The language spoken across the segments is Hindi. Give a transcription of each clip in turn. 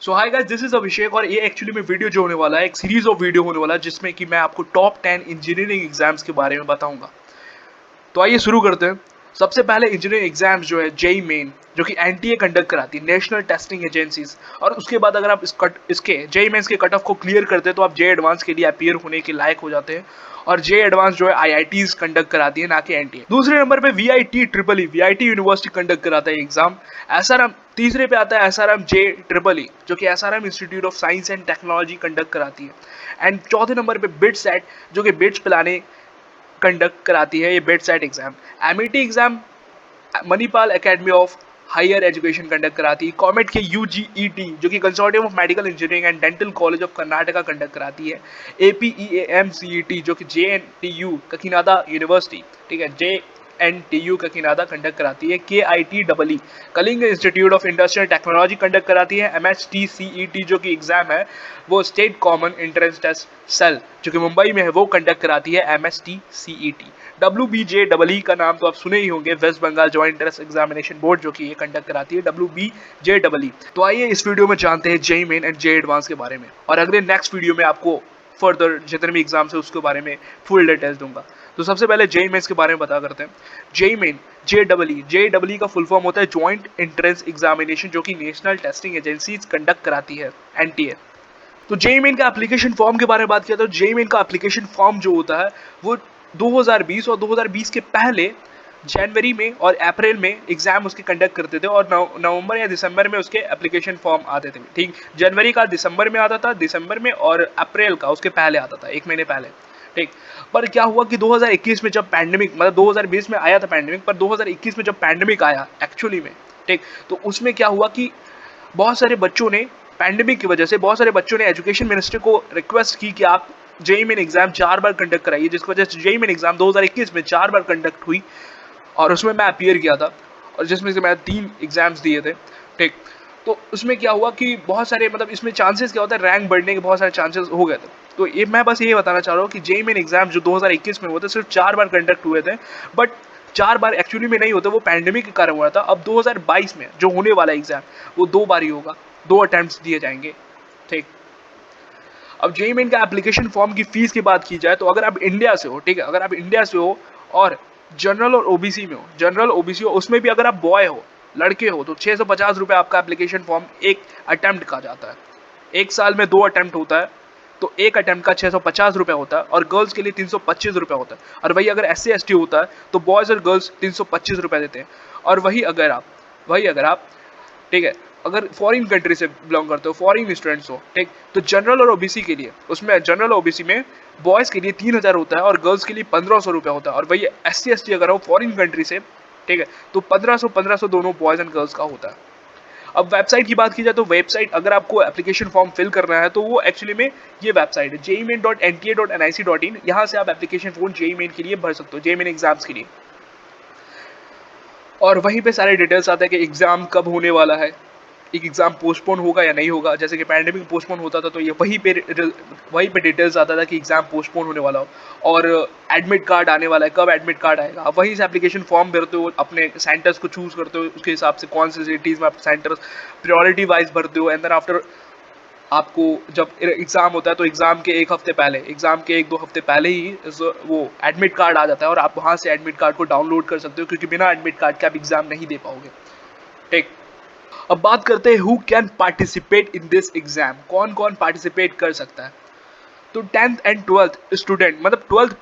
So hi guys, this is Abhishek और ये एक्चुअली में वीडियो जो होने वाला है एक सीरीज ऑफ वीडियो होने वाला है जिसमें कि मैं आपको टॉप 10 इंजीनियरिंग एग्जाम्स के बारे में बताऊंगा। तो आइए शुरू करते हैं। सबसे पहले इंजीनियरिंग एग्जाम्स जो है जेई मेन, जो कि एनटीए कंडक्ट कराती है, नेशनल टेस्टिंग एजेंसीज। और उसके बाद अगर आप इसके जेई मेंस के कट ऑफ को क्लियर करते हैं तो आप जे एडवांस के लिए अपीयर होने के लायक हो जाते हैं। और जे एडवांस जो है आईआईटीज कंडक्ट कराती है, ना कि एनटीए। दूसरे नंबर पे वीआईटी यूनिवर्सिटी कंडक्ट कराता है एग्जाम। एसआरएम तीसरे पे आता है, एसआरएम जे ट्रिपल ई, जो कि SRM institute of science and technology conduct कराती है। एंड चौथे नंबर पे बिट सेट, जो कि बिट्स पिलाने कंडक्ट कराती है ये बेड साइड exam. MET exam Manipal academy of higher education conduct कराती है। कॉमेट के यूजीईटी, जो कि consortium of medical engineering and dental college of Karnataka conduct कराती है। एपीईएएमसीईटी, जो कि जेएनटीयू ककीनाडा यूनिवर्सिटी, ठीक है, जेएनटीयू ककीनाडा कंडक्ट कराती है। KIITEE Kalinga institute of industrial technology conduct कराती है। एमएचटीसीईटी, जो कि एग्जाम है वो state common entrance test cell, जो कि मुंबई में है, वो कंडक्ट कराती है एमएचटीसीईटी। WBJEE का नाम तो आप सुने ही होंगे, West Bengal joint entrance examination board, जो कि ये कंडक्ट कराती है WBJEE। तो आइए इस वीडियो में जानते हैं JEE Main and JEE advance के बारे में, और अगले नेक्स्ट वीडियो में आपको फर्दर जितने भी एग्जाम्स है उसके बारे में फुल डिटेल्स दूंगा। तो सबसे पहले जेई मेंस के बारे में बता करते हैं। जेई मेन जेईई का फुल फॉर्म होता है ज्वाइंट एंट्रेंस एग्जामिनेशन, जो कि नेशनल टेस्टिंग एजेंसीज कंडक्ट कराती है, एनटीए। तो जेई मेन का एप्लीकेशन फॉर्म के बारे में बात किया तो जेई मेन का एप्लीकेशन फॉर्म जो होता है वो 2020 और 2020 के पहले जनवरी में और अप्रैल में एग्जाम उसके कंडक्ट करते थे, और नवंबर या दिसंबर में उसके एप्लीकेशन फॉर्म आते थे। ठीक, जनवरी का दिसंबर में आता था, दिसंबर में, और अप्रैल का उसके पहले आता था, एक महीने पहले। ठीक, पर क्या हुआ कि 2021 में जब पैंडेमिक, मतलब 2020 में आया था पैंडेमिक, पर 2021 में जब पैंडेमिक आया एक्चुअली में, ठीक, तो उसमें क्या हुआ कि बहुत सारे बच्चों ने, पैंडेमिक की वजह से बहुत सारे बच्चों ने एजुकेशन मिनिस्ट्री को रिक्वेस्ट की कि आप जेई मेन एग्जाम 4 बार कंडक्ट कराइए, जिसकी वजह से जेई मेन एग्जाम 2021 में 4 बार कंडक्ट हुई, और उसमें मैं अपीयर किया था, और जिसमें से मैं 3 एग्जाम्स दिए थे। ठीक, तो उसमें क्या हुआ कि बहुत सारे, मतलब इसमें चांसेस क्या होता है, रैंक बढ़ने के बहुत सारे चांसेस हो गए थे। तो ये मैं बस ये बताना चाह रहा हूँ कि जेई मेन एग्जाम जो 2021 में हुए थे सिर्फ 4 बार कंडक्ट हुए थे, बट 4 बार एक्चुअली में नहीं होते, वो पैंडेमिक के कारण हुआ था। अब 2022 में जो होने वाला एग्जाम वो 2 बार ही होगा, 2 अटेम्प्ट्स दिए जाएंगे। ठीक, अब जेई मेन का एप्लीकेशन फॉर्म की फीस की बात की जाए तो अगर आप इंडिया से हो, ठीक है, अगर आप इंडिया से हो और जनरल और ओबीसी में हो, जनरल ओबीसी हो, उसमें भी अगर आप बॉय हो, लड़के हो, तो 650 रुपये आपका एप्लीकेशन फॉर्म एक अटेम्प्ट का जाता है। एक साल में 2 अटेम्प्ट होता है, तो एक अटेम्प्ट का 650 रुपये होता है, और गर्ल्स के लिए 325 रुपये होता है। और वही अगर SC ST होता है तो बॉयज़ और गर्ल्स 325 रुपये देते हैं। और वही अगर आप, ठीक है, अगर फॉरेन कंट्री से बिलोंग करते हो, फॉरेन स्टूडेंट्स हो, ठीक, तो जनरल और ओबीसी के लिए, उसमें जनरल ओबीसी में बॉयज़ के लिए 3000 होता है और गर्ल्स के लिए 1500 रुपये होता है। और वही SC ST अगर हो फॉरेन कंट्री से, ठीक है, तो 1500 दोनों बॉयज़ एंड गर्ल्स का होता है। अब वेबसाइट की बात की जाए तो वेबसाइट, अगर आपको एप्लीकेशन फॉर्म फिल करना है तो वो एक्चुअली में ये वेबसाइट है jeimain.nta.nic.in। यहाँ से आप एप्लीकेशन फॉर्म जेई मेन के लिए भर सकते हो, जेई मेन एग्जाम्स के लिए। और वहीं पे सारे डिटेल्स आते हैं कि एग्ज़ाम कब होने वाला है, एक एग्ज़ाम पोस्टपोन होगा या नहीं होगा। जैसे कि पैंडेमिक पोस्टपोन होता था तो ये वहीं पे डिटेल्स आता था कि एग्ज़ाम पोस्टपोन होने वाला हो, और एडमिट कार्ड आने वाला है, कब एडमिट कार्ड आएगा। आप वहीं से एप्लीकेशन फॉर्म भरते हो, अपने सेंटर्स को चूज़ करते हो, उसके हिसाब से कौन सी सिटीज़ में आप सेंटर्स प्रायोरिटी वाइज भरते हो। एंड देन आफ्टर आपको जब एग्ज़ाम होता है तो एग्ज़ाम के 1 हफ्ते पहले, एग्ज़ाम के 1-2 हफ्ते पहले ही वो एडमिट कार्ड आ जाता है, और आप वहाँ से एडमिट कार्ड को डाउनलोड कर सकते हो, क्योंकि बिना एडमिट कार्ड के आप एग्ज़ाम नहीं दे पाओगे। ठीक, अब बात करते हैं who can participate in this exam, कौन कौन पार्टिसिपेट कर सकता है। तो 10th एंड 12th स्टूडेंट, मतलब 12th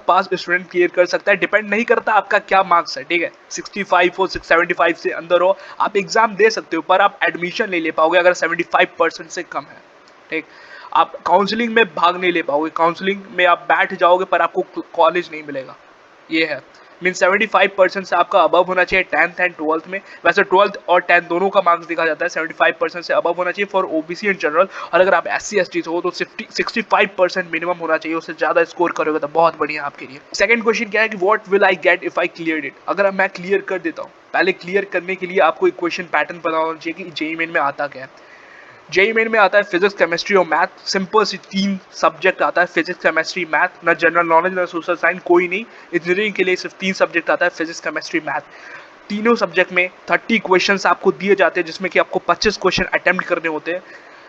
पास स्टूडेंट क्लियर कर सकता है। डिपेंड नहीं करता आपका क्या मार्क्स है, ठीक है, 65 हो, 675 से अंदर हो, आप एग्जाम दे सकते हो, पर आप एडमिशन नहीं ले पाओगे अगर 75% से कम है। ठीक, आप काउंसलिंग में भाग नहीं ले पाओगे, काउंसलिंग में आप बैठ जाओगे पर आपको कॉलेज नहीं मिलेगा। ये है मीन 75% से आपका अबव होना चाहिए 10th एंड 12th में। वैसे 12th और 10th दोनों का मार्क्स देखा जाता है, 75% से अबव होना चाहिए फॉर ओबीसी एंड जनरल। और अगर आप SC ST हो तो 65% मिनिमम होना चाहिए, उससे ज़्यादा स्कोर करोगे तो बहुत बढ़िया आपके लिए। सेकंड क्वेश्चन क्या है कि what will I get if I clear it, अगर मैं क्लियर कर देता हूँ। पहले क्लियर करने के लिए आपको एक क्वेश्चन पैटर्न पता होना चाहिए कि जेईई मेन में आता क्या है। जेईई मेन में आता है फिजिक्स, केमिस्ट्री और मैथ। सिंपल सी 3 सब्जेक्ट आता है, फिजिक्स, केमिस्ट्री, मैथ। ना जनरल नॉलेज ना सोशल साइंस, कोई नहीं। इंजीनियरिंग के लिए सिर्फ 3 सब्जेक्ट आता है, फिजिक्स, केमिस्ट्री, मैथ। तीनों सब्जेक्ट में 30 क्वेश्चंस आपको दिए जाते हैं, जिसमें कि आपको 25 क्वेश्चन अटेम्प्ट करने होते हैं।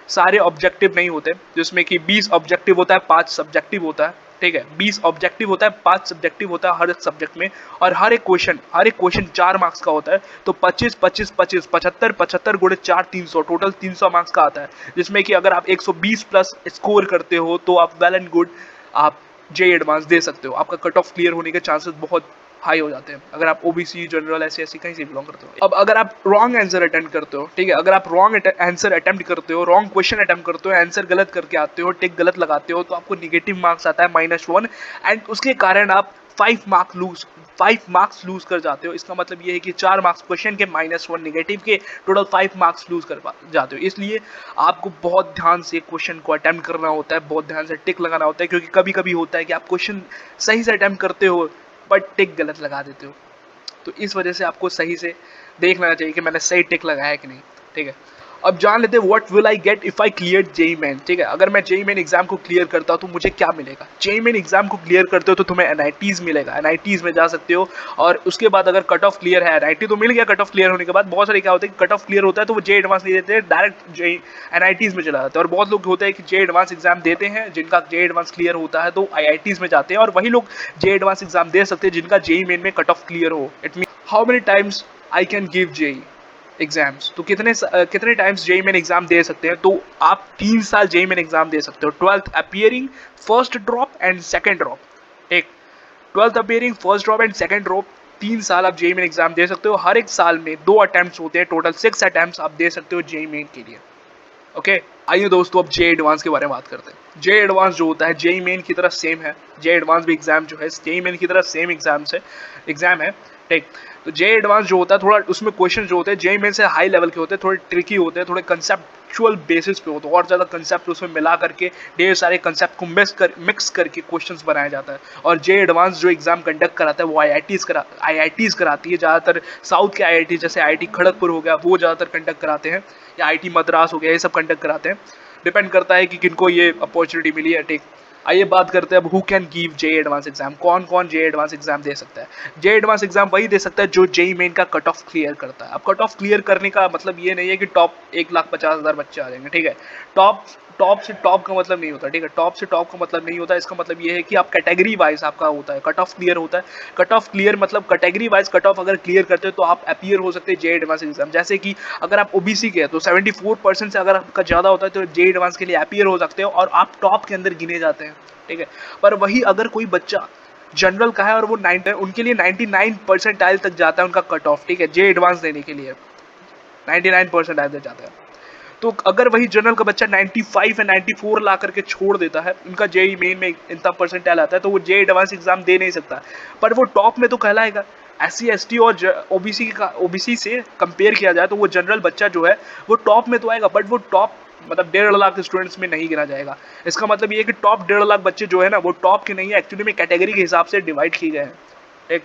सारे ऑब्जेक्टिव नहीं होते, जिसमें कि 20 ऑब्जेक्टिव होता है, 5 सब्जेक्टिव होता है, ठीक है। 20 ऑब्जेक्टिव होता है, 5 सब्जेक्टिव होता है हर एक सब्जेक्ट में, और हर एक क्वेश्चन 4 मार्क्स का होता है। तो 25 25 25 75 75 गुणे 4 300, टोटल 300 मार्क्स का आता है, जिसमें कि अगर आप 120 प्लस स्कोर करते हो तो आप वेल एंड गुड आप जेईई एडवांस दे सकते हो। आपका कट ऑफ क्लियर होने के चांसेस बहुत हाई हो जाते हैं अगर आप ओबीसी, जनरल, ऐसे ऐसी कहीं से बिलोंग करते हो। अब अगर आप रॉन्ग आंसर अटेम्प्ट करते हो, ठीक है, अगर आप रॉन्ग आंसर अटेम्प्ट करते हो, रॉन्ग क्वेश्चन अटेम्प्ट करते हो, आंसर गलत करके आते हो, टिक गलत लगाते हो, तो आपको निगेटिव मार्क्स आता है -1, एंड उसके कारण आप 5 मार्क्स लूज कर जाते हो। इसका मतलब ये है कि 4 मार्क्स क्वेश्चन के, -1 निगेटिव के, टोटल 5 मार्क्स लूज कर जाते हो। इसलिए आपको बहुत ध्यान से क्वेश्चन को अटेम्प्ट करना होता है, बहुत ध्यान से टिक लगाना होता है, क्योंकि कभी कभी होता है कि आप क्वेश्चन सही से अटेम्प्ट करते हो बट टिक गलत लगा देते हो। तो इस वजह से आपको सही से देख लेना चाहिए कि मैंने सही टिक लगाया है कि नहीं, ठीक है। अब जान लेते हैं what will I get if I clear JEE main, ठीक है। अगर मैं जेईई मेन एग्जाम को क्लियर करता हूँ तो मुझे क्या मिलेगा। जेईई मेन एग्जाम को क्लियर करते हो तो तुम्हें एनआईटीज मिलेगा, एनआईटीज में जा सकते हो। और उसके बाद अगर कट ऑफ क्लियर है, एनआईटी तो मिल गया, कट ऑफ क्लियर होने के बाद बहुत सारे क्या होते हैं, कट ऑफ क्लियर होता है तो वो जेईई एडवांस नहीं देते, डायरेक्ट जेईई एनआईटीज में चला जाता है। और बहुत लोग होते हैं कि जेईई एडवांस एग्जाम देते हैं, जिनका जेईई एडवांस क्लियर होता है तो आईआईटीज में जाते हैं, और वही लोग जेईई एडवांस एग्जाम दे सकते हैं जिनका जेईई मेन में कट ऑफ क्लियर हो। It mean how many times I can give JEE exams, तो कितने टाइम्स जेईई मेन एग्जाम दे सकते हैं। तो आप 3 साल जेईई मेन एग्जाम दे सकते हो, 12th appearing, first drop and second drop, एक 12th appearing, first drop and second drop, 3 साल आप जेईई मेन एग्जाम दे सकते हो। हर एक साल में 2 अटेम्प्ट्स होते हैं, टोटल 6 अटेम्प्ट्स आप दे सकते हो जेईई मेन के लिए। ओके, आइए दोस्तों अब जेईई एडवांस के बारे में बात करते हैं। जेईई एडवांस जो होता है जेईई मेन की तरह सेम है, जेईई एडवांस भी एग्जाम जो है जेईई मेन की तरह सेम एग्जाम है, ठीक। तो जेईई एडवांस जो होता है थोड़ा उसमें क्वेश्चन जो होते हैं जेईई मेन से हाई लेवल के होते हैं, थोड़े ट्रिकी होते हैं, थोड़े कंसेप्चुअल बेसिस पे होते हैं, और ज़्यादा कंसेप्ट उसमें मिला करके ढेर सारे कंसेप्ट को मिक्स करके क्वेश्चंस बनाया जाता है। और जेईई एडवांस जो एग्जाम कंडक्ट कराता है वो आईआईटीज कराती है, ज़्यादातर साउथ के आईआईटी जैसे आईआईटी खड़गपुर हो गया वो ज़्यादातर कंडक्ट कराते हैं, या आईआईटी मद्रास हो गया, ये सब कंडक्ट कराते हैं। डिपेंड करता है कि किनको ये अपॉर्चुनिटी मिली है, ठीक। आइए बात करते हैं अब who can give JEE advance exam, कौन कौन जेईई एडवांस एग्जाम दे सकता है। जेईई एडवांस एग्जाम वही दे सकता है जो जेईई मेन का कट ऑफ क्लियर करता है। अब कट ऑफ क्लियर करने का मतलब ये नहीं है कि टॉप 1,50,000 बच्चे आ जाएंगे, ठीक है। टॉप से टॉप का मतलब नहीं होता, ठीक है। टॉप से टॉप का मतलब नहीं होता, इसका मतलब ये है कि आप कैटेगरी वाइज आपका होता है, कट ऑफ क्लियर होता है। कट ऑफ क्लियर मतलब कैटेगरी वाइज कट ऑफ अगर क्लियर करते हो तो आप अपीयर हो सकते हैं जेईई एडवांस एग्जाम। जैसे कि अगर आप ओबीसी के हैं तो 74% से अगर आपका ज़्यादा होता है तो जेईई एडवांस के लिए अपीयर हो सकते हो, और आप टॉप के अंदर गिने जाते हैं, ठीक है। पर वही अगर कोई बच्चा जनरल का है और वो 9 उनके लिए 99 परसेंटाइल तक जाता है उनका कट ऑफ, ठीक है, जेईई एडवांस देने के लिए 99 परसेंटाइल तक जाता है। तो अगर वही जनरल का बच्चा 95 या 94 ला करके छोड़ देता है, उनका जेईई मेन में इतना परसेंटाइल आता है, तो वो जेईई एडवांस एग्जाम दे नहीं सकता, पर वो टॉप में तो कहलाएगा। SC ST और ओबीसी से कंपेयर किया जाए तो वो जनरल बच्चा जो है वो टॉप में तो आएगा, बट वो टॉप मतलब 1.5 लाख स्टूडेंट्स में नहीं गिना जाएगा। इसका मतलब ये है कि टॉप 1.5 लाख बच्चे जो है ना वो टॉप के नहीं है, एक्चुअली में कैटेगरी के हिसाब से डिवाइड किए गए हैं, एक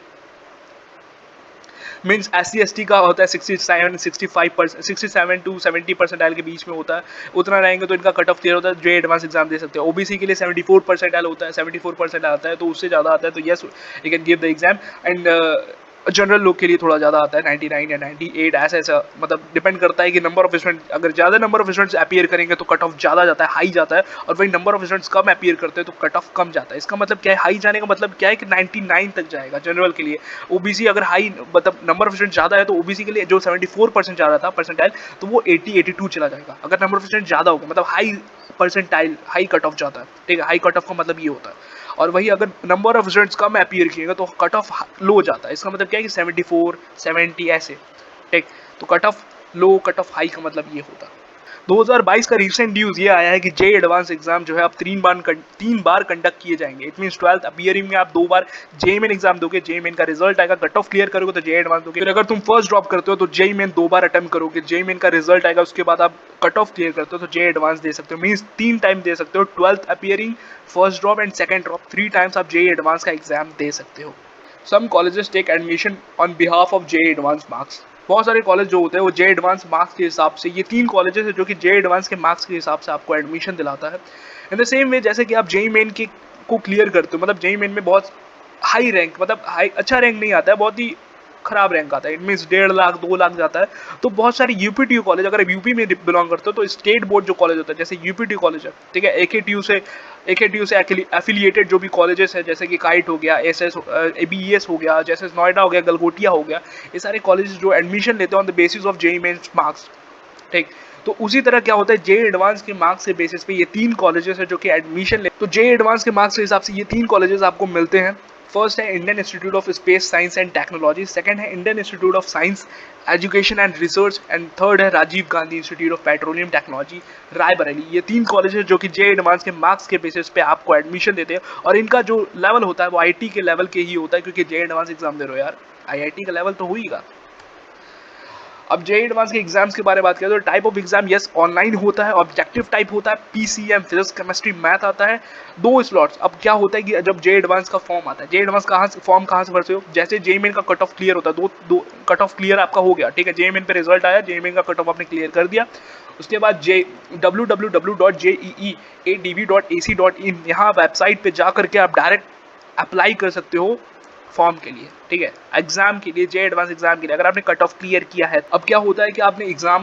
मीन्स SC ST का होता है 67 टू 70 परसेंटाइल के बीच में होता है, उतना रहेंगे तो इनका कट ऑफ क्लियर होता है, जो एडवांस एग्जाम दे सकते हैं। ओबीसी के लिए 74 परसेंटाइल होता है, 74% आता है, तो उससे ज़्यादा आता है तो yes you can give the exam. And general लोग के लिए थोड़ा ज़्यादा आता है, 99 या 98, ऐसा मतलब डिपेंड करता है कि नंबर ऑफ स्टूडेंट, अगर ज़्यादा नंबर ऑफ स्टूडेंट्स अपीयर करेंगे तो कट ऑफ ज़्यादा जाता है, हाई जाता है, और वही नंबर ऑफ स्टूडेंट्स कम अपीयर करते हैं तो कट ऑफ कम जाता है। इसका मतलब क्या है, हाई जाने का मतलब क्या है कि 99 तक जाएगा जनरल के लिए। ओबीसी अगर हाई मतलब नंबर ऑफ स्टूडेंट ज़्यादा है तो ओबीसी के लिए जो 74% जा रहा था परसेंटाइल, तो वो 80-82 चला जाएगा। अगर नंबर ऑफ स्टूडेंट ज़्यादा होगा मतलब high percentile, high cut off जाता है, ठीक है, हाई कट ऑफ का मतलब ये होता है। और वही अगर नंबर ऑफ स्टूडेंट्स कम अपीयर किएगा तो कट ऑफ लो जाता है। इसका मतलब क्या है कि 74, 70 ऐसे, ठीक। तो cut of low, cut off high का मतलब ये होता है। 2022 का रिसेंट न्यूज़ ये आया है कि जेईई एडवांस एग्जाम जो है अब 3 बार कंडक्ट किए जाएंगे। इट मींस 12th अपीयरिंग में आप 2 बार जेईई मेन एग्जाम दोगे, जेईई मेन का रिजल्ट आएगा, कट ऑफ क्लियर करोगे तो जेईई एडवांस दोगे। फिर अगर तुम फर्स्ट ड्रॉप करते हो तो जेईई मेन 2 बार अटेम्प्ट करोगे, जेईई मेन का रिजल्ट आएगा, उसके बाद आप कट ऑफ क्लियर करते हो तो जेईई एडवांस दे सकते हो। मींस 3 टाइम दे सकते हो, 12th appearing, first drop and second drop, 3 times आप जेईई एडवांस का एग्जाम दे सकते हो। Some colleges take admission on behalf of JEE advance marks. बहुत सारे कॉलेज जो होते हैं वो जेईई एडवांस मार्क्स के हिसाब से, ये 3 कॉलेजेस है जो कि जेईई एडवांस के मार्क्स के हिसाब से आपको एडमिशन दिलाता है। इन द सेम वे जैसे कि आप जेईई मेन के को क्लियर करते हो, मतलब जेईई मेन में बहुत हाई रैंक, मतलब हाई अच्छा रैंक नहीं आता है, बहुत ही खराब रैंक आता है, इट मीन्स 1.5 लाख 2 लाख जाता है। तो बहुत सारे यूपीटीयू कॉलेज, अगर आप यूपी में बिलोंग करते हो तो स्टेट बोर्ड जो कॉलेज होता है, जैसे यूपीटीयू कॉलेज है, ठीक है, एकेटीयू से एफिलिएटेड जो भी कॉलेजेस है, जैसे कि काइट हो गया, एसएस एबीईएस हो गया, जैसे नोएडा हो गया, गलगोटिया हो गया, ये सारे कॉलेज जो एडमिशन लेते हैं on the basis of JEE mains marks, ठीक। तो उसी तरह क्या होता है, जे एडवांस के मार्क्स के बेसिस पे ये 3 कॉलेजेस है जो कि एडमिशन ले, तो जे एडवांस के मार्क्स के हिसाब से ये 3 कॉलेजेस आपको मिलते हैं। फर्स्ट है Indian institute of space science and technology, second है Indian institute of science education and research, and third है Rajiv Gandhi institute of petroleum technology Raebareli. ये 3 कॉलेजेस जो कि जे एडवांस के मार्क्स के बेसिस पे आपको एडमिशन देते हैं, और इनका जो लेवल होता है वो आईआईटी के लेवल के ही होता है, क्योंकि जे एडवांस एग्जाम दे रहे हो यार, आईआईटी का लेवल तो होगा। अब जे एडवांस के एग्जाम्स के बारे में बात करें तो type of exam yes online होता है, ऑब्जेक्टिव टाइप होता है, पीसीएम फिजिक्स केमिस्ट्री मैथ आता है, 2 स्लॉट्स। अब क्या होता है कि जब जे एडवांस का फॉर्म आता है, जे एडवांस फॉर्म कहाँ से भरते हो, जैसे जेईई मेन का कट ऑफ क्लियर होता है, दो कट ऑफ क्लियर आपका हो गया, ठीक है, जेईई मेन पे रिजल्ट आया, जेईई मेन का कट ऑफ आपने क्लियर कर दिया, उसके बाद www.jeeadv.ac.in यहाँ वेबसाइट पे जा करके आप डायरेक्ट अप्लाई कर सकते हो फॉर्म के लिए, ठीक है, एग्जाम के लिए, जे एडवांस एग्जाम के लिए, अगर आपने कट ऑफ क्लियर किया है। अब क्या होता है कि आपने एग्जाम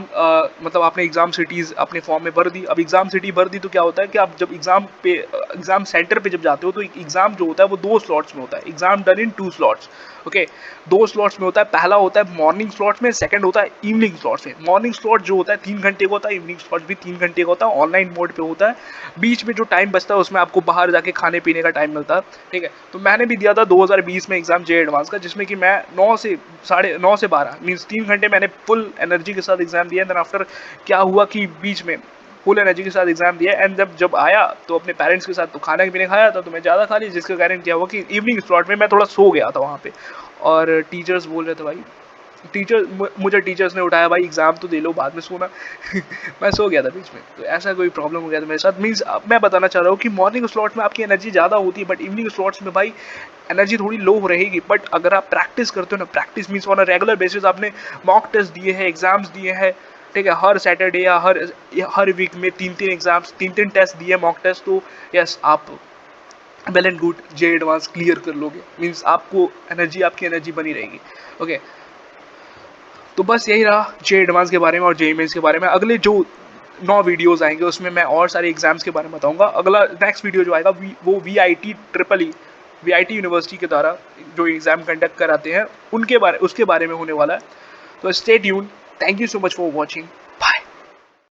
मतलब आपने एग्जाम सिटीज अपने फॉर्म में भर दी। अब एग्जाम सिटी भर दी तो क्या होता है कि आप जब एग्जाम सेंटर पे जब जाते हो तो एग्जाम जो होता है वो 2 स्लॉट्स में होता है, exam done in 2 slots, okay, 2 slots में होता है। पहला होता है मॉर्निंग स्लॉट्स में, सेकंड होता है इवनिंग स्लॉट्स में। मॉर्निंग स्लॉट जो होता है 3 घंटे का होता है, इवनिंग स्लॉट भी 3 घंटे का होता है, ऑनलाइन मोड पे होता है। बीच में जो टाइम बचता है उसमें आपको बाहर जाके खाने पीने का टाइम मिलता है, ठीक है। तो मैंने भी दिया था 2020 में एग्जाम जे एडवांस का, जिसमें कि मैं 9 से 12 मीन्स 3 घंटे मैंने फुल एनर्जी के साथ एग्जाम दिया। देन आफ्टर क्या हुआ कि बीच में फुल एनर्जी के साथ एग्जाम दिया, एंड जब आया तो अपने पेरेंट्स के साथ तो खाना पीने खाया था, तो मैं ज़्यादा खा ली, जिसके कारण क्या हुआ कि इवनिंग स्लॉट में मैं थोड़ा सो गया था वहाँ पे, और टीचर्स बोल रहे थे भाई, मुझे टीचर्स ने उठाया, भाई एग्जाम तो दे लो बाद में सोना मैं सो गया था बीच में, तो ऐसा कोई प्रॉब्लम हो गया था मेरे साथ। मीन्स मैं बताना चाह रहा हूँ कि मॉर्निंग स्लॉट्स में आपकी एनर्जी ज़्यादा होती है, बट इवनिंग स्लॉट्स में भाई एनर्जी थोड़ी लो रहेगी। बट अगर आप प्रैक्टिस करते हो ना, practice means on a regular basis, आपने मॉक टेस्ट दिए हैं, एग्जाम्स दिए हैं, ठीक है, हर सैटरडे या हर वीक में 3-3 एग्जाम्स, 3-3 टेस्ट दिए, मॉक टेस्ट, तो यस आप well and good J advance clear कर लोगे, मीन्स आपको आपकी एनर्जी बनी रहेगी, ओके। तो बस यही रहा जे एडवांस के बारे में और जेईई मेंस के बारे में। अगले जो 9 वीडियोस आएंगे उसमें मैं और सारे एग्जाम्स के बारे में बताऊंगा। अगला नेक्स्ट वीडियो जो आएगा वो वीआईटी यूनिवर्सिटी के द्वारा जो एग्जाम कंडक्ट कराते हैं उसके बारे में होने वाला है। तो stay tuned, thank you so much for watching.